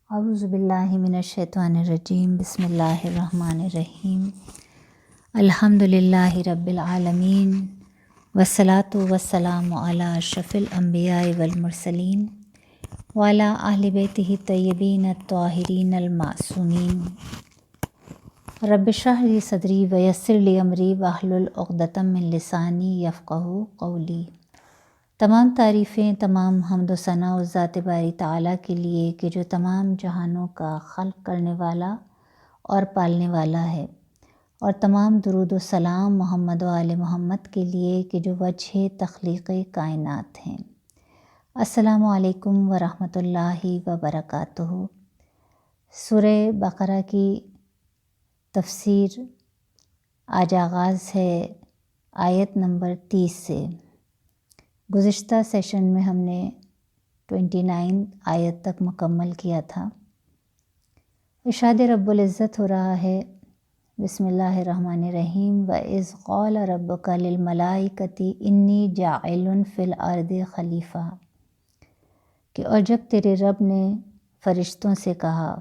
اعوذ باللہ من الشیطان الرجیم بسم اللہ الرحمن الرحیم الحمد للہ رب العالمین والصلاة والسلام علی اشرف الانبیاء والمرسلین وعلی اہل بیتہ الطیبین الطاہرین المعصومین رب اشرح لی صدری ویسر لی امری واحلل عقدۃ من لسانی یفقہوا قولی۔ تمام تعریفیں، تمام حمد و ثنا اس ذات باری تعالیٰ کے لیے کہ جو تمام جہانوں کا خلق کرنے والا اور پالنے والا ہے، اور تمام درود و سلام محمد و آل محمد کے لیے کہ جو وجہ تخلیق کائنات ہیں۔ السلام علیکم ورحمۃ اللہ وبرکاتہ۔ سورہ بقرہ کی تفسیر آج آغاز ہے آیت نمبر 30 سے۔ گزشتہ سیشن میں ہم نے 29 آیت تک مکمل کیا تھا۔ ارشاد رب العزت ہو رہا ہے، بسم اللہ الرحمن الرحیم، وَإِذْ قَالَ رَبُّكَ لِلْمَلَائِكَةِ إِنِّي جَاعِلٌ فِي الْأَرْضِ خلیفہ، کہ اور جب تیرے رب نے فرشتوں سے کہا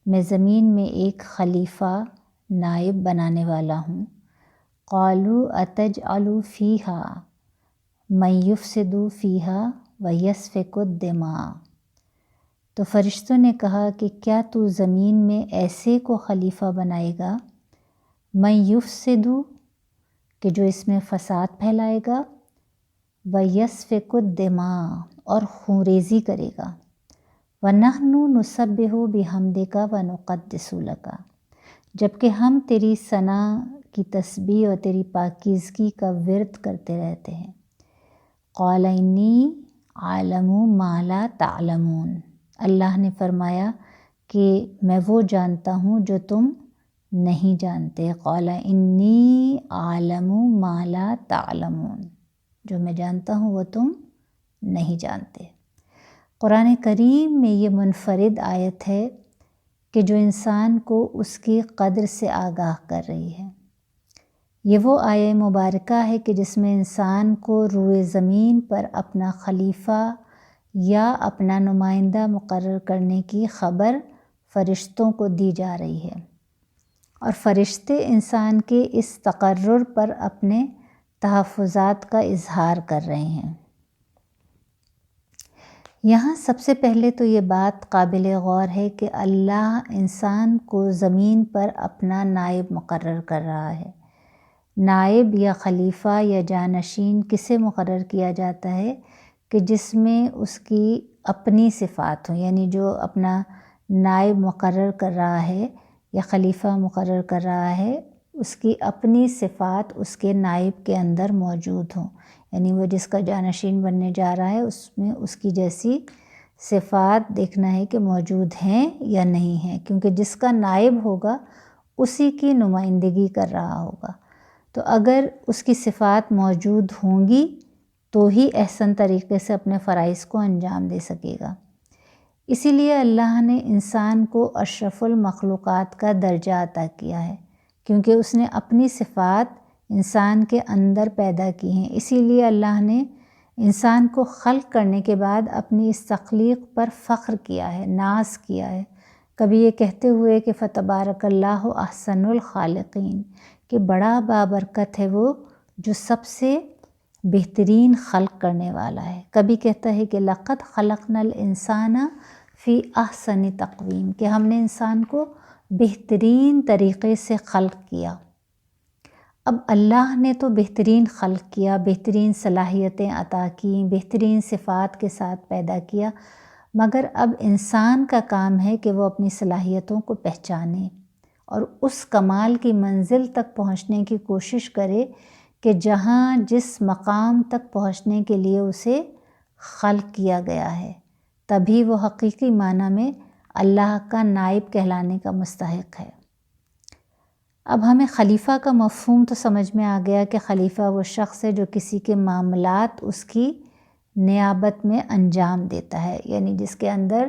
میں زمین میں ایک خلیفہ نائب بنانے والا ہوں، قَالُوا أَتَجْعَلُ فِيهَا مَن يُفْسِدُ فِيهَا وَيَسْفِكُ الدِّمَاءَ، تو فرشتوں نے کہا کہ کیا تو زمین میں ایسے کو خلیفہ بنائے گا، مَن يُفْسِدُ، کہ جو اس میں فساد پھیلائے گا، وَيَسْفِكُ الدِّمَاءَ، اور خونریزی کرے گا، وَنَحْنُ نُسَبِّحُ بِحَمْدِكَ وَنُقَدِّسُ لَكَ، جبکہ ہم تیری ثنا کی تسبیح اور تیری پاکیزگی کا ورد کرتے رہتے ہیں۔ قال انی اعلم ما لا تعلمون، اللہ نے فرمایا کہ میں وہ جانتا ہوں جو تم نہیں جانتے۔ قال انی اعلم ما لا تعلمون، جو میں جانتا ہوں وہ تم نہیں جانتے۔ قرآن کریم میں یہ منفرد آیت ہے کہ جو انسان کو اس کی قدر سے آگاہ کر رہی ہے۔ یہ وہ آیہ مبارکہ ہے کہ جس میں انسان کو روئے زمین پر اپنا خلیفہ یا اپنا نمائندہ مقرر کرنے کی خبر فرشتوں کو دی جا رہی ہے، اور فرشتے انسان کے اس تقرر پر اپنے تحفظات کا اظہار کر رہے ہیں۔ یہاں سب سے پہلے تو یہ بات قابل غور ہے کہ اللہ انسان کو زمین پر اپنا نائب مقرر کر رہا ہے۔ نائب یا خلیفہ یا جانشین کسے مقرر کیا جاتا ہے کہ جس میں اس کی اپنی صفات ہوں، یعنی جو اپنا نائب مقرر کر رہا ہے یا خلیفہ مقرر کر رہا ہے، اس کی اپنی صفات اس کے نائب کے اندر موجود ہوں، یعنی وہ جس کا جانشین بننے جا رہا ہے اس میں اس کی جیسی صفات دیکھنا ہے کہ موجود ہیں یا نہیں ہیں، کیونکہ جس کا نائب ہوگا اسی کی نمائندگی کر رہا ہوگا۔ تو اگر اس کی صفات موجود ہوں گی تو ہی احسن طریقے سے اپنے فرائض کو انجام دے سکے گا۔ اسی لیے اللہ نے انسان کو اشرف المخلوقات کا درجہ عطا کیا ہے، کیونکہ اس نے اپنی صفات انسان کے اندر پیدا کی ہیں۔ اسی لیے اللہ نے انسان کو خلق کرنے کے بعد اپنی اس تخلیق پر فخر کیا ہے، ناز کیا ہے، کبھی یہ کہتے ہوئے کہ فتبارک اللہ احسن الخالقین، کہ بڑا بابرکت ہے وہ جو سب سے بہترین خلق کرنے والا ہے۔ کبھی کہتا ہے کہ لقد خلقنا الانسان فی احسن تقویم، کہ ہم نے انسان کو بہترین طریقے سے خلق کیا۔ اب اللہ نے تو بہترین خلق کیا، بہترین صلاحیتیں عطا کیں، بہترین صفات کے ساتھ پیدا کیا، مگر اب انسان کا کام ہے کہ وہ اپنی صلاحیتوں کو پہچانے اور اس کمال کی منزل تک پہنچنے کی کوشش کرے کہ جہاں جس مقام تک پہنچنے کے لیے اسے خلق کیا گیا ہے، تبھی وہ حقیقی معنی میں اللہ کا نائب کہلانے کا مستحق ہے۔ اب ہمیں خلیفہ کا مفہوم تو سمجھ میں آ گیا کہ خلیفہ وہ شخص ہے جو کسی کے معاملات اس کی نیابت میں انجام دیتا ہے، یعنی جس کے اندر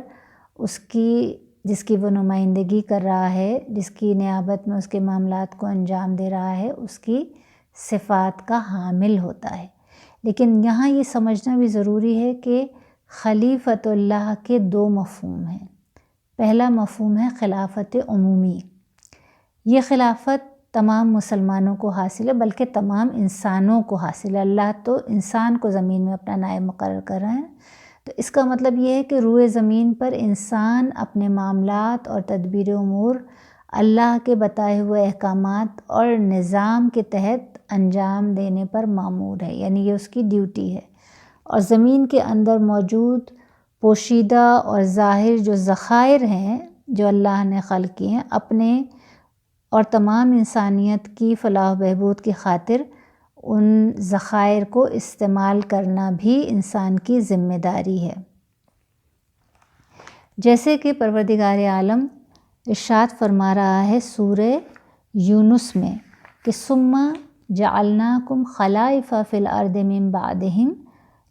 جس کی وہ نمائندگی کر رہا ہے، جس کی نیابت میں اس کے معاملات کو انجام دے رہا ہے، اس کی صفات کا حامل ہوتا ہے۔ لیکن یہاں یہ سمجھنا بھی ضروری ہے کہ خلیفۃ اللہ کے دو مفہوم ہیں۔ پہلا مفہوم ہے خلافت عمومی۔ یہ خلافت تمام مسلمانوں کو حاصل ہے، بلکہ تمام انسانوں کو حاصل ہے۔ اللہ تو انسان کو زمین میں اپنا نائب مقرر کر رہے ہیں، تو اس کا مطلب یہ ہے کہ روئے زمین پر انسان اپنے معاملات اور تدبیر امور اللہ کے بتائے ہوئے احکامات اور نظام کے تحت انجام دینے پر مامور ہے، یعنی یہ اس کی ڈیوٹی ہے۔ اور زمین کے اندر موجود پوشیدہ اور ظاہر جو ذخائر ہیں جو اللہ نے خلق کیے ہیں، اپنے اور تمام انسانیت کی فلاح و بہبود کی خاطر ان ذخائر کو استعمال کرنا بھی انسان کی ذمہ داری ہے۔ جیسے کہ پروردگار عالم ارشاد فرما رہا ہے سورہ یونس میں کہ ثم جعلناکم خلائف فی الارض من بعدہم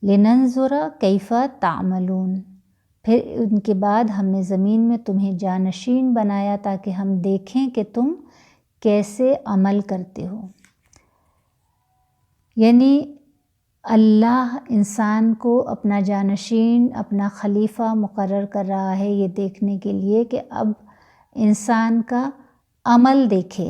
لننظر کیف تعملون، پھر ان کے بعد ہم نے زمین میں تمہیں جانشین بنایا تاکہ ہم دیکھیں کہ تم کیسے عمل کرتے ہو۔ یعنی اللہ انسان کو اپنا جانشین، اپنا خلیفہ مقرر کر رہا ہے یہ دیکھنے کے لیے کہ اب انسان کا عمل دیکھے،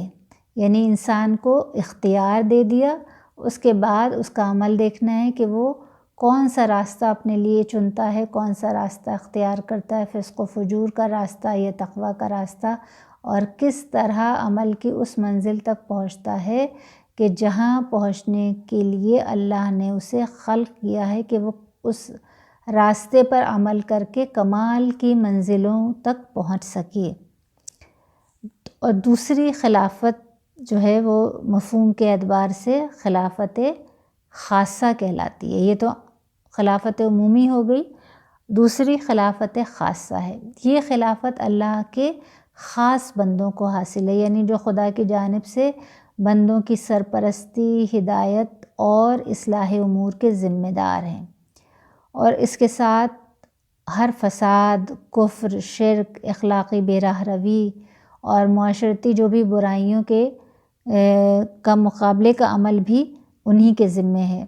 یعنی انسان کو اختیار دے دیا، اس کے بعد اس کا عمل دیکھنا ہے کہ وہ کون سا راستہ اپنے لیے چنتا ہے، کون سا راستہ اختیار کرتا ہے، فسق و فجور کا راستہ یا تقویٰ کا راستہ، اور کس طرح عمل کی اس منزل تک پہنچتا ہے کہ جہاں پہنچنے کے لیے اللہ نے اسے خلق کیا ہے کہ وہ اس راستے پر عمل کر کے کمال کی منزلوں تک پہنچ سکے۔ اور دوسری خلافت جو ہے وہ مفہوم کے اعتبار سے خلافت خاصہ کہلاتی ہے۔ یہ تو خلافت عمومی ہو گئی، دوسری خلافت خاصہ ہے۔ یہ خلافت اللہ کے خاص بندوں کو حاصل ہے، یعنی جو خدا کی جانب سے بندوں کی سرپرستی، ہدایت اور اصلاح امور کے ذمہ دار ہیں، اور اس کے ساتھ ہر فساد، کفر، شرک، اخلاقی بے راہ روی اور معاشرتی جو بھی برائیوں کے کا مقابلے کا عمل بھی انہی کے ذمے ہے۔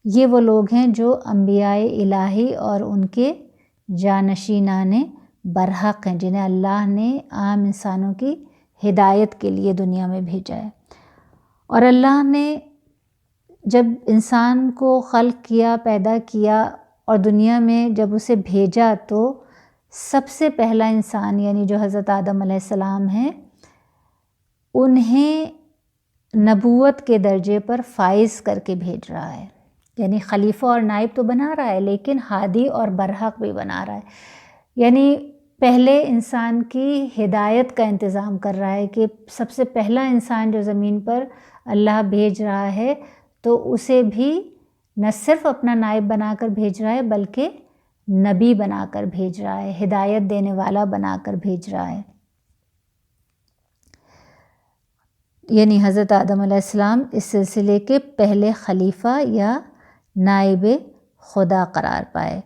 یہ وہ لوگ ہیں جو انبیاء الہی اور ان کے جانشینان برحق ہیں، جنہیں اللہ نے عام انسانوں کی ہدایت کے لیے دنیا میں بھیجا ہے۔ اور اللہ نے جب انسان کو خلق کیا، پیدا کیا اور دنیا میں جب اسے بھیجا تو سب سے پہلا انسان یعنی جو حضرت آدم علیہ السلام ہیں، انہیں نبوت کے درجے پر فائز کر کے بھیج رہا ہے، یعنی خلیفہ اور نائب تو بنا رہا ہے لیکن ہادی اور برحق بھی بنا رہا ہے، یعنی پہلے انسان کی ہدایت کا انتظام کر رہا ہے کہ سب سے پہلا انسان جو زمین پر اللہ بھیج رہا ہے تو اسے بھی نہ صرف اپنا نائب بنا کر بھیج رہا ہے بلکہ نبی بنا کر بھیج رہا ہے، ہدایت دینے والا بنا کر بھیج رہا ہے۔ یعنی حضرت آدم علیہ السلام اس سلسلے کے پہلے خلیفہ یا نائب خدا قرار پائے۔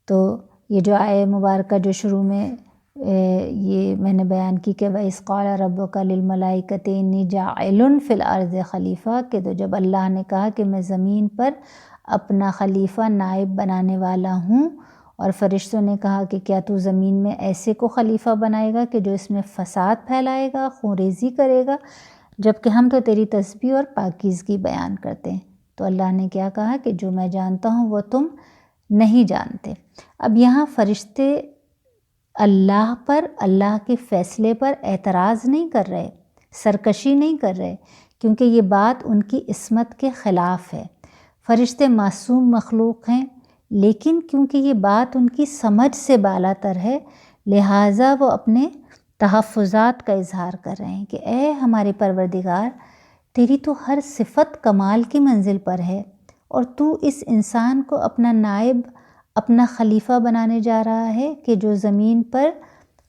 تو یہ جو آیہ مبارکہ جو شروع میں یہ میں نے بیان کی کہ وَإِذْ قَالَ رَبُّكَ لِلْمَلَائِكَةِ إِنِّي جَاعِلٌ فِي الْأَرْضِ خلیفہ، کہ تو جب اللہ نے کہا کہ میں زمین پر اپنا خلیفہ نائب بنانے والا ہوں، اور فرشتوں نے کہا کہ کیا تو زمین میں ایسے کو خلیفہ بنائے گا کہ جو اس میں فساد پھیلائے گا، خون ریزی کرے گا، جبکہ ہم تو تیری تسبیح اور پاکیزگی بیان کرتے ہیں۔ تو اللہ نے کیا کہا کہ جو میں جانتا ہوں وہ تم نہیں جانتے۔ اب یہاں فرشتے اللہ پر، اللہ کے فیصلے پر اعتراض نہیں کر رہے، سرکشی نہیں کر رہے، کیونکہ یہ بات ان کی عصمت کے خلاف ہے۔ فرشتے معصوم مخلوق ہیں، لیکن کیونکہ یہ بات ان کی سمجھ سے بالا تر ہے، لہٰذا وہ اپنے تحفظات کا اظہار کر رہے ہیں کہ اے ہمارے پروردگار، تیری تو ہر صفت کمال کی منزل پر ہے، اور تو اس انسان کو اپنا نائب، اپنا خلیفہ بنانے جا رہا ہے کہ جو زمین پر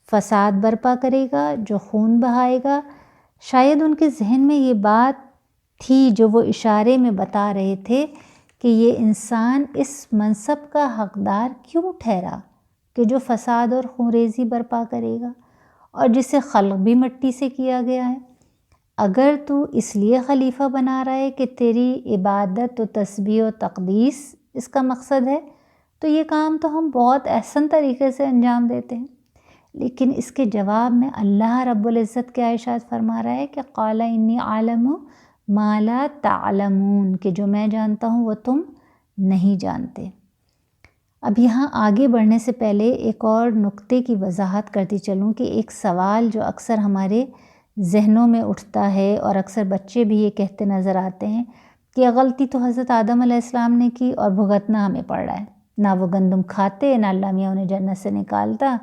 فساد برپا کرے گا، جو خون بہائے گا۔ شاید ان کے ذہن میں یہ بات تھی جو وہ اشارے میں بتا رہے تھے کہ یہ انسان اس منصب کا حقدار کیوں ٹھہرا کہ جو فساد اور خون ریزی برپا کرے گا، اور جسے خلق بھی مٹی سے کیا گیا ہے۔ اگر تو اس لیے خلیفہ بنا رہا ہے کہ تیری عبادت و تسبیح و تقدیس اس کا مقصد ہے، تو یہ کام تو ہم بہت احسن طریقے سے انجام دیتے ہیں، لیکن اس کے جواب میں اللہ رب العزت کیا ارشاد فرما رہا ہے کہ قال انی اعلم ما لا تعلمون، کہ جو میں جانتا ہوں وہ تم نہیں جانتے۔ اب یہاں آگے بڑھنے سے پہلے ایک اور نقطے کی وضاحت کرتی چلوں کہ ایک سوال جو اکثر ہمارے ذہنوں میں اٹھتا ہے اور اکثر بچے بھی یہ کہتے نظر آتے ہیں کہ غلطی تو حضرت آدم علیہ السلام نے کی اور بھگتنا ہمیں پڑ رہا ہے، نہ وہ گندم کھاتے، نہ اللہ میاں انہیں جنت سے نکالتا،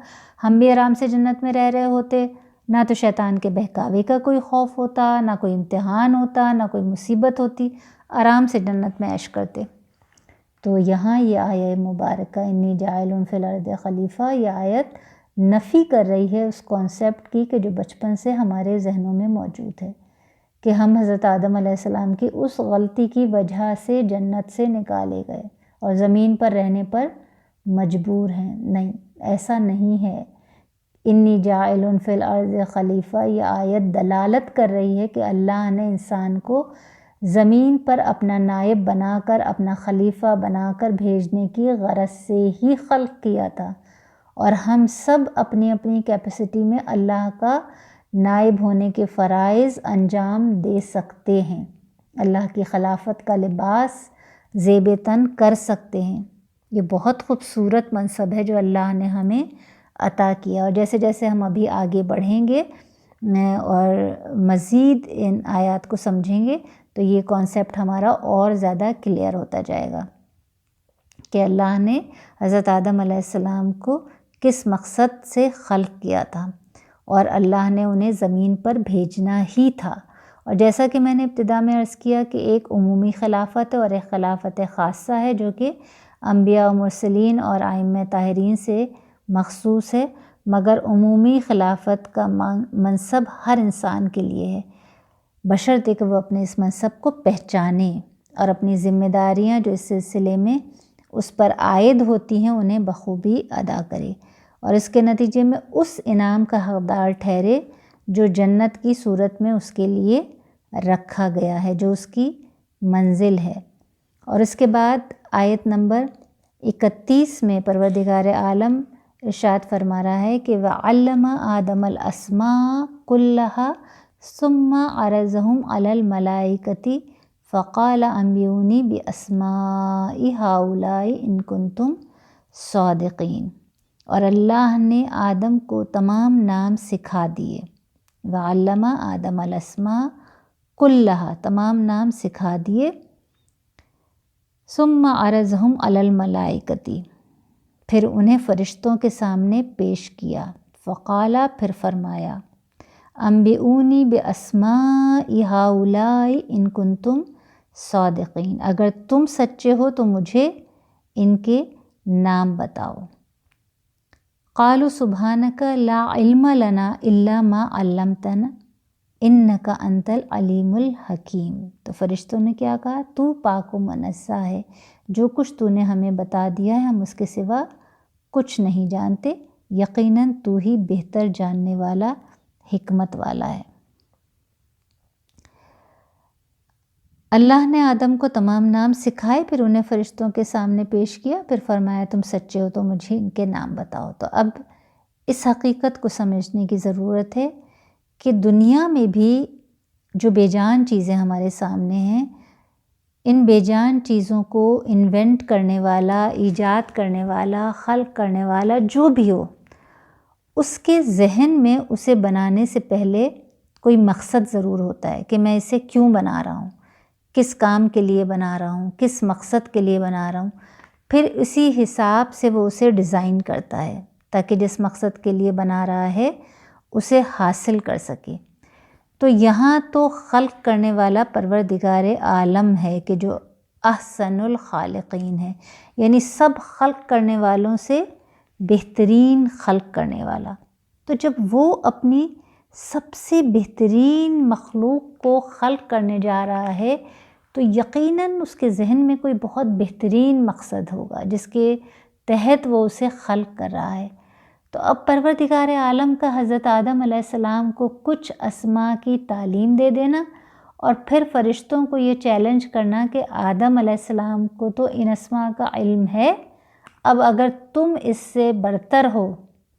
ہم بھی آرام سے جنت میں رہ رہے ہوتے، نہ تو شیطان کے بہکاوے کا کوئی خوف ہوتا، نہ کوئی امتحان ہوتا، نہ کوئی مصیبت ہوتی، آرام سے جنت میں عیش کرتے۔ تو یہاں یہ آیہ مبارکہ انی جاعل فی الارض خلیفہ، یہ آیت نفی کر رہی ہے اس کانسیپٹ کی کہ جو بچپن سے ہمارے ذہنوں میں موجود ہے کہ ہم حضرت آدم علیہ السلام کی اس غلطی کی وجہ سے جنت سے نکالے گئے اور زمین پر رہنے پر مجبور ہیں۔ نہیں، ایسا نہیں ہے۔ انی جاعل فی الارض خلیفہ، یہ آیت دلالت کر رہی ہے کہ اللہ نے انسان کو زمین پر اپنا نائب بنا کر، اپنا خلیفہ بنا کر بھیجنے کی غرض سے ہی خلق کیا تھا، اور ہم سب اپنی اپنی کیپیسٹی میں اللہ کا نائب ہونے کے فرائض انجام دے سکتے ہیں، اللہ کی خلافت کا لباس زیب تن کر سکتے ہیں۔ یہ بہت خوبصورت منصب ہے جو اللہ نے ہمیں عطا کیا، اور جیسے جیسے ہم ابھی آگے بڑھیں گے اور مزید ان آیات کو سمجھیں گے تو یہ کانسیپٹ ہمارا اور زیادہ کلیئر ہوتا جائے گا کہ اللہ نے حضرت آدم علیہ السلام کو کس مقصد سے خلق کیا تھا، اور اللہ نے انہیں زمین پر بھیجنا ہی تھا۔ اور جیسا کہ میں نے ابتدا میں عرض کیا کہ ایک عمومی خلافت ہے اور ایک خلافت خاصہ ہے جو کہ انبیاء و مرسلین اور ائمہ طاہرین سے مخصوص ہے، مگر عمومی خلافت کا منصب ہر انسان کے لیے ہے، بشرطے کہ وہ اپنے اس منصب کو پہچانے اور اپنی ذمہ داریاں جو اس سلسلے میں اس پر عائد ہوتی ہیں انہیں بخوبی ادا کرے، اور اس کے نتیجے میں اس انعام کا حقدار ٹھہرے جو جنت کی صورت میں اس کے لیے رکھا گیا ہے، جو اس کی منزل ہے۔ اور اس کے بعد آیت نمبر 31 میں پروردگار عالم ارشاد فرما رہا ہے کہ وَعَلَّمَ آدَمَ الْأَسْمَاءَ كُلَّهَا ثُمَّ عَرَضَهُمْ عَلَى الْمَلَائِكَةِ فَقَالَ أَنبِئُونِي بِأَسْمَاءِ هَؤُلَاءِ إِن كُنتُمْ صَادِقِينَ۔ اور اللہ نے آدم کو تمام نام سکھا دیے، وَعَلَّمَ آدَمَ الْأَسْمَاءَ كُلَّهَا، تمام نام سکھا دیے، ثُمَّ عَرَضَهُمْ عَلَى الْمَلَائِكَةِ، پھر انہیں فرشتوں کے سامنے پیش کیا، فقالا، پھر فرمایا، انبئونی باسماء ہؤلاء ان کنتم صادقین، اگر تم سچے ہو تو مجھے ان کے نام بتاؤ۔ قالوا سبحانک لا علم لنا الا ما علمتنا انک انت العلیم الحکیم، تو فرشتوں نے کیا کہا، تو پاک و منزہ ہے، جو کچھ تو نے ہمیں بتا دیا ہے ہم اس کے سوا کچھ نہیں جانتے، یقیناً تو ہی بہتر جاننے والا، حکمت والا ہے۔ اللہ نے آدم کو تمام نام سکھائے، پھر انہیں فرشتوں کے سامنے پیش کیا، پھر فرمایا تم سچے ہو تو مجھے ان کے نام بتاؤ۔ تو اب اس حقیقت کو سمجھنے کی ضرورت ہے کہ دنیا میں بھی جو بے جان چیزیں ہمارے سامنے ہیں، ان بے جان چیزوں کو انوینٹ کرنے والا، ایجاد کرنے والا، خلق کرنے والا جو بھی ہو، اس کے ذہن میں اسے بنانے سے پہلے کوئی مقصد ضرور ہوتا ہے کہ میں اسے کیوں بنا رہا ہوں، کس کام کے لیے بنا رہا ہوں، کس مقصد کے لیے بنا رہا ہوں، پھر اسی حساب سے وہ اسے ڈیزائن کرتا ہے تاکہ جس مقصد کے لیے بنا رہا ہے اسے حاصل کر سکے۔ تو یہاں تو خلق کرنے والا پروردگار عالم ہے کہ جو احسن الخالقین ہے، یعنی سب خلق کرنے والوں سے بہترین خلق کرنے والا۔ تو جب وہ اپنی سب سے بہترین مخلوق کو خلق کرنے جا رہا ہے تو یقیناً اس کے ذہن میں کوئی بہت بہترین مقصد ہوگا جس کے تحت وہ اسے خلق کر رہا ہے۔ تو اب پروردگار عالم کا حضرت آدم علیہ السلام کو کچھ اسماء کی تعلیم دے دینا اور پھر فرشتوں کو یہ چیلنج کرنا کہ آدم علیہ السلام کو تو ان اسماء کا علم ہے، اب اگر تم اس سے برتر ہو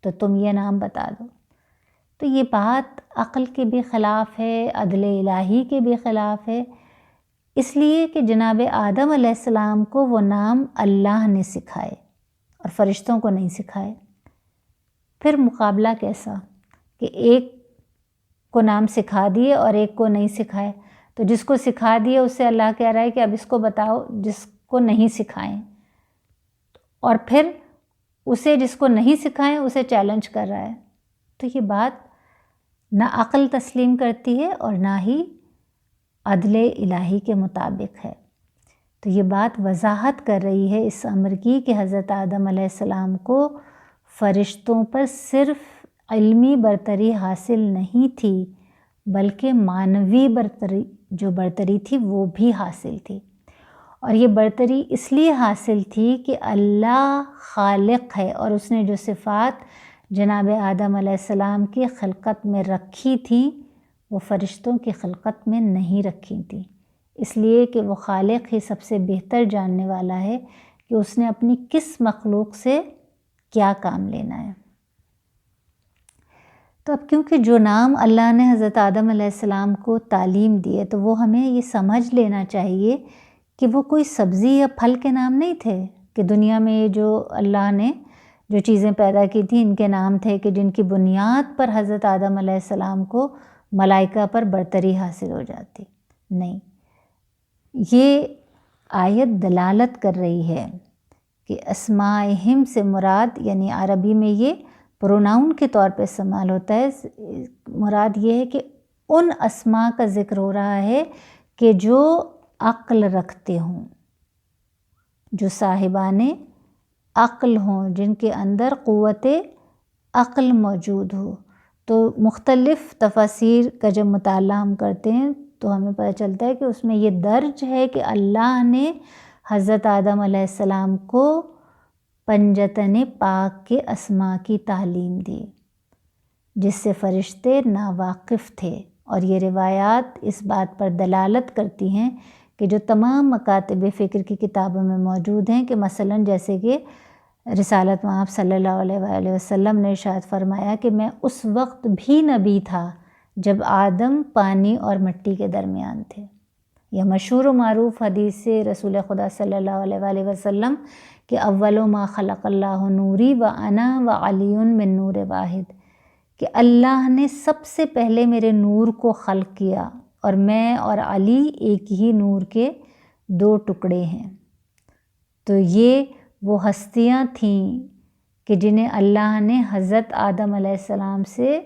تو تم یہ نام بتا دو۔ تو یہ بات عقل کے بھی خلاف ہے، عدل الہی کے بھی خلاف ہے، اس لیے کہ جناب آدم علیہ السلام کو وہ نام اللہ نے سکھائے اور فرشتوں کو نہیں سکھائے۔ پھر مقابلہ کیسا کہ ایک کو نام سکھا دیے اور ایک کو نہیں سکھائے؟ تو جس کو سکھا دیے اس سے اللہ کہہ رہا ہے کہ اب اس کو بتاؤ جس کو نہیں سکھائیں، اور پھر اسے جس کو نہیں سکھائیں اسے چیلنج کر رہا ہے۔ تو یہ بات نہ عقل تسلیم کرتی ہے اور نہ ہی عدل الہی کے مطابق ہے۔ تو یہ بات وضاحت کر رہی ہے اس امر کی کہ حضرت آدم علیہ السلام کو فرشتوں پر صرف علمی برتری حاصل نہیں تھی بلکہ معنوی برتری تھی وہ بھی حاصل تھی، اور یہ برتری اس لیے حاصل تھی کہ اللہ خالق ہے اور اس نے جو صفات جناب آدم علیہ السلام کی خلقت میں رکھی تھیں وہ فرشتوں کی خلقت میں نہیں رکھی تھیں، اس لیے کہ وہ خالق ہی سب سے بہتر جاننے والا ہے کہ اس نے اپنی کس مخلوق سے کیا کام لینا ہے۔ تو اب کیونکہ جو نام اللہ نے حضرت آدم علیہ السلام کو تعلیم دی ہے تو وہ ہمیں یہ سمجھ لینا چاہیے کہ وہ کوئی سبزی یا پھل کے نام نہیں تھے کہ دنیا میں جو اللہ نے جو چیزیں پیدا کی تھیں ان کے نام تھے کہ جن کی بنیاد پر حضرت آدم علیہ السلام کو ملائکہ پر برتری حاصل ہو جاتی۔ نہیں، یہ آیت دلالت کر رہی ہے کہ اسمائہم سے مراد، یعنی عربی میں یہ پروناؤن کے طور پہ استعمال ہوتا ہے، مراد یہ ہے کہ ان اسماء کا ذکر ہو رہا ہے کہ جو عقل رکھتے ہوں، جو صاحبان عقل ہوں، جن کے اندر قوت عقل موجود ہو۔ تو مختلف تفاسیر کا جب مطالعہ ہم کرتے ہیں تو ہمیں پتہ چلتا ہے کہ اس میں یہ درج ہے کہ اللہ نے حضرت آدم علیہ السلام کو پنجتن پاک کے اسماء کی تعلیم دی جس سے فرشتے ناواقف تھے، اور یہ روایات اس بات پر دلالت کرتی ہیں کہ جو تمام مکاتب فکر کی کتابوں میں موجود ہیں، کہ مثلاً جیسے کہ رسالت مآب صلی اللہ علیہ وآلہ وسلم نے ارشاد فرمایا کہ میں اس وقت بھی نبی تھا جب آدم پانی اور مٹی کے درمیان تھے۔ یہ مشہور و معروف حدیث سے رسول خدا صلی اللہ علیہ وآلہ وسلم کہ اول ما خلق اللہ نوری و انا و علی من نور واحد، کہ اللہ نے سب سے پہلے میرے نور کو خلق کیا اور میں اور علی ایک ہی نور کے دو ٹکڑے ہیں۔ تو یہ وہ ہستیاں تھیں کہ جنہیں اللہ نے حضرت آدم علیہ السلام سے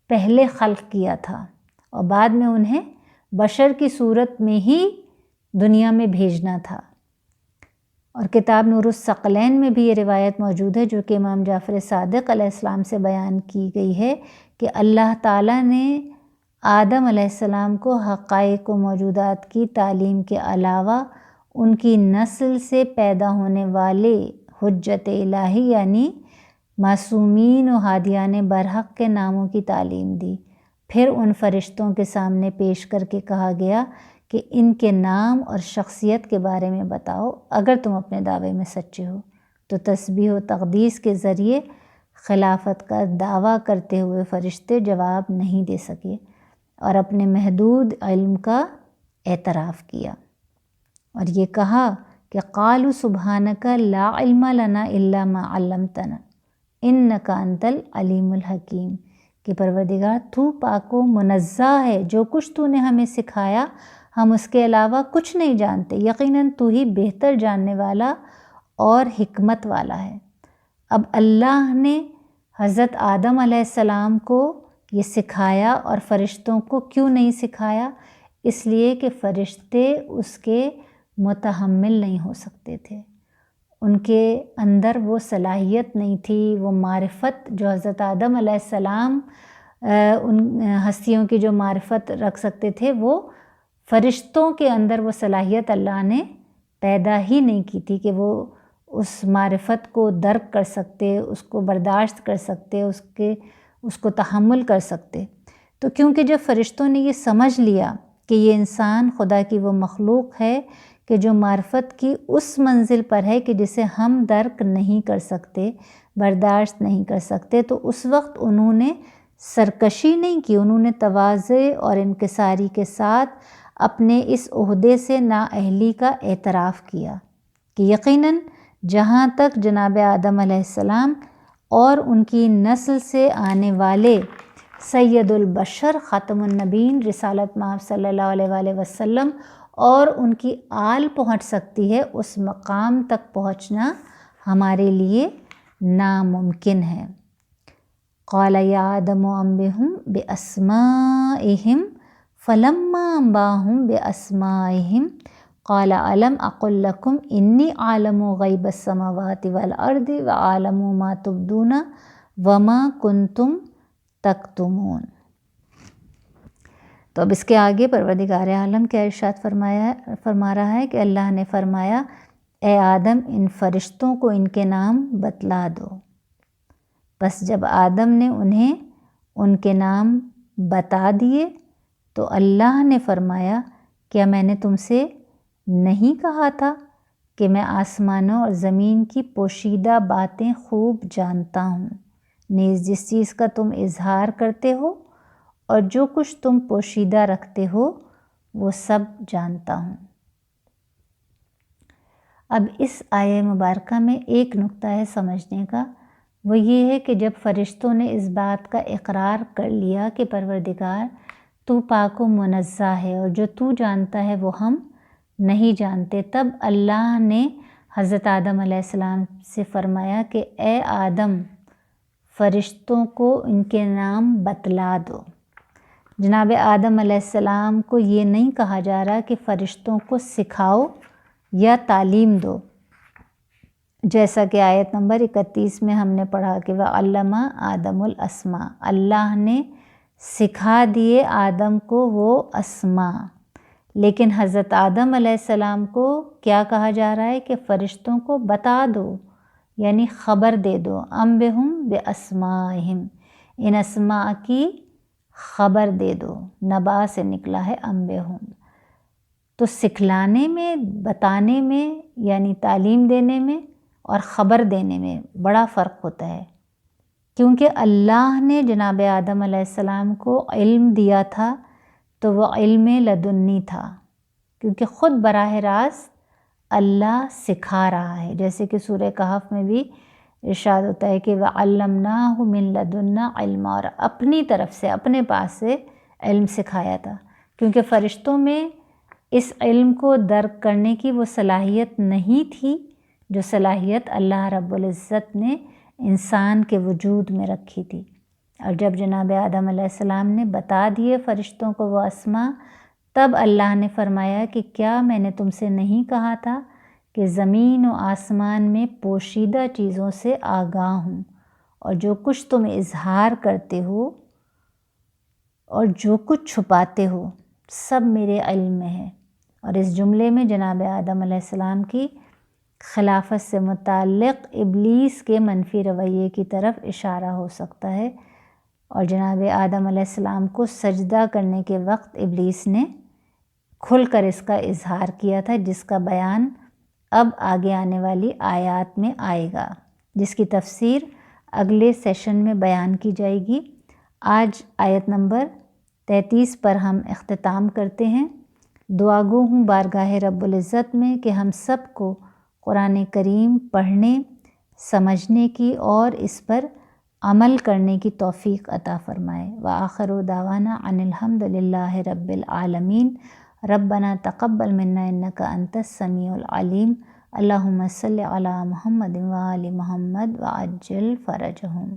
پہلے خلق کیا تھا اور بعد میں انہیں بشر کی صورت میں ہی دنیا میں بھیجنا تھا۔ اور کتاب نور الثقلین میں بھی یہ روایت موجود ہے جو کہ امام جعفر صادق علیہ السلام سے بیان کی گئی ہے کہ اللہ تعالیٰ نے آدم علیہ السلام کو حقائق و موجودات کی تعلیم کے علاوہ ان کی نسل سے پیدا ہونے والے حجت الہی یعنی معصومین و ہادیان برحق کے ناموں کی تعلیم دی۔ پھر ان فرشتوں کے سامنے پیش کر کے کہا گیا کہ ان کے نام اور شخصیت کے بارے میں بتاؤ اگر تم اپنے دعوے میں سچے ہو۔ تو تسبیح و تقدیس کے ذریعے خلافت کا دعویٰ کرتے ہوئے فرشتے جواب نہیں دے سکے اور اپنے محدود علم کا اعتراف کیا اور یہ کہا کہ قالوا سبحانک لا علم لنا الا ما علمتنا انک انت العلیم الحکیم، کہ پروردگار تو پاک و منزہ ہے، جو کچھ تو نے ہمیں سکھایا ہم اس کے علاوہ کچھ نہیں جانتے، یقیناً تو ہی بہتر جاننے والا اور حکمت والا ہے۔ اب اللہ نے حضرت آدم علیہ السلام کو یہ سکھایا اور فرشتوں کو کیوں نہیں سکھایا؟ اس لیے کہ فرشتے اس کے متحمل نہیں ہو سکتے تھے، ان کے اندر وہ صلاحیت نہیں تھی، وہ معرفت جو حضرت آدم علیہ السلام ان ہستیوں کی جو معرفت رکھ سکتے تھے وہ فرشتوں کے اندر وہ صلاحیت اللہ نے پیدا ہی نہیں کی تھی کہ وہ اس معرفت کو درک کر سکتے، اس کو برداشت کر سکتے، اس کو تحمل کر سکتے۔ تو کیونکہ جب فرشتوں نے یہ سمجھ لیا کہ یہ انسان خدا کی وہ مخلوق ہے کہ جو معرفت کی اس منزل پر ہے کہ جسے ہم درک نہیں کر سکتے، برداشت نہیں کر سکتے، تو اس وقت انہوں نے سرکشی نہیں کی، انہوں نے تواضع اور انکساری کے ساتھ اپنے اس عہدے سے نااہلی کا اعتراف کیا کہ یقیناً جہاں تک جناب آدم علیہ السلام اور ان کی نسل سے آنے والے سید البشر خاتم النبیین رسالت مآب صلی اللہ علیہ وآلہ وسلم اور ان کی آل پہنچ سکتی ہے، اس مقام تک پہنچنا ہمارے لیے ناممکن ہے۔ قال یا آدم انبئہم باسمائہم فلما انباہم باسمائہم قال الم اقل لکم انی عالم غیب السماوات والارض وعالم ما تبدون وما کنتم تکتمون۔ تو اب اس کے آگے پروردگار عالم کیا ارشاد فرما رہا ہے کہ اللہ نے فرمایا اے آدم ان فرشتوں کو ان کے نام بتلا دو۔ بس جب آدم نے انہیں ان کے نام بتا دیے تو اللہ نے فرمایا کیا میں نے تم سے نہیں کہا تھا کہ میں آسمانوں اور زمین کی پوشیدہ باتیں خوب جانتا ہوں، نیز جس چیز کا تم اظہار کرتے ہو اور جو کچھ تم پوشیدہ رکھتے ہو وہ سب جانتا ہوں۔ اب اس آیہ مبارکہ میں ایک نقطہ ہے سمجھنے کا، وہ یہ ہے کہ جب فرشتوں نے اس بات کا اقرار کر لیا کہ پروردگار تو پاک و منزہ ہے اور جو تو جانتا ہے وہ ہم نہیں جانتے، تب اللہ نے حضرت آدم علیہ السلام سے فرمایا کہ اے آدم فرشتوں کو ان کے نام بتلا دو۔ جناب آدم علیہ السلام کو یہ نہیں کہا جا رہا کہ فرشتوں کو سکھاؤ یا تعلیم دو، جیسا کہ آیت نمبر 31 میں ہم نے پڑھا کہ وَعَلَّمَ آدم الاسماء، اللہ نے سکھا دیے آدم کو وہ اسماء، لیکن حضرت آدم علیہ السلام کو کیا کہا جا رہا ہے کہ فرشتوں کو بتا دو، یعنی خبر دے دو، انبئہم باسمائہم، ان اسماء کی خبر دے دو، نبا سے نکلا ہے انبئہم۔ تو سکھلانے میں، بتانے میں یعنی تعلیم دینے میں اور خبر دینے میں بڑا فرق ہوتا ہے، کیونکہ اللہ نے جناب آدم علیہ السلام کو علم دیا تھا تو وہ علم لدنی تھا، کیونکہ خود براہ راست اللہ سکھا رہا ہے، جیسے کہ سورہ کہف میں بھی ارشاد ہوتا ہے کہ وَعَلَّمْنَاهُ مِن لَدُنَّا عِلْمًا، اور اپنی طرف سے اپنے پاس سے علم سکھایا تھا، کیونکہ فرشتوں میں اس علم کو درک کرنے کی وہ صلاحیت نہیں تھی جو صلاحیت اللہ رب العزت نے انسان کے وجود میں رکھی تھی۔ اور جب جناب آدم علیہ السلام نے بتا دیے فرشتوں کو وہ اسماء، تب اللہ نے فرمایا کہ کیا میں نے تم سے نہیں کہا تھا کہ زمین و آسمان میں پوشیدہ چیزوں سے آگاہ ہوں، اور جو کچھ تم اظہار کرتے ہو اور جو کچھ چھپاتے ہو سب میرے علم میں ہے۔ اور اس جملے میں جناب آدم علیہ السلام کی خلافت سے متعلق ابلیس کے منفی رویے کی طرف اشارہ ہو سکتا ہے، اور جناب آدم علیہ السلام کو سجدہ کرنے کے وقت ابلیس نے کھل کر اس کا اظہار کیا تھا، جس کا بیان اب آگے آنے والی آیات میں آئے گا، جس کی تفسیر اگلے سیشن میں بیان کی جائے گی۔ آج آیت نمبر 33 پر ہم اختتام کرتے ہیں۔ دعا گو ہوں بارگاہ رب العزت میں کہ ہم سب کو قرآن کریم پڑھنے، سمجھنے کی اور اس پر عمل کرنے کی توفیق عطا فرمائے۔ وآخر دعوانا ان الحمد للہ رب العالمین۔ ربنا تقبل منا انک انت السمیع العلیم۔ اللہم صلی علی محمد وآل محمد وعجل فرجہم۔